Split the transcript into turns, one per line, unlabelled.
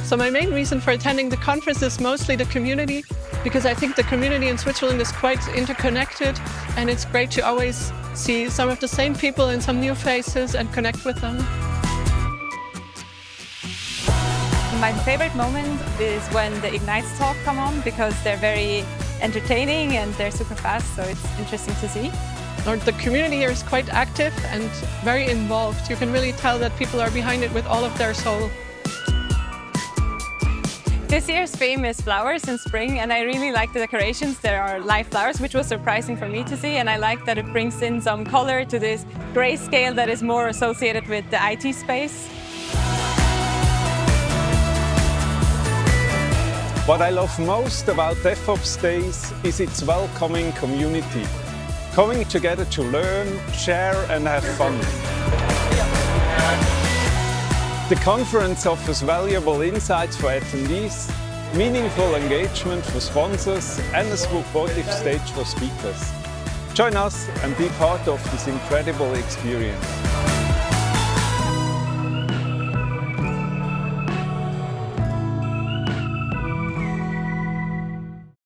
So my main reason for attending the conference is mostly the community, because I think the community in Switzerland is quite interconnected, and it's great to always see some of the same people and some new faces and connect with them.
My favorite moment is when the Ignites talk come on, because they're very entertaining and they're super fast, so it's interesting to see.
The community here is quite active and very involved. You can really tell that people are behind it with all of their soul.
This year's theme is flowers in spring, and I really like the decorations. There are live flowers, which was surprising for me to see, and I like that it brings in some color to this grayscale that is more associated with the IT space.
What I love most about DevOps Days is its welcoming community, coming together to learn, share and have fun. The conference offers valuable insights for attendees, meaningful engagement for sponsors and a supportive stage for speakers. Join us and be part of this incredible experience.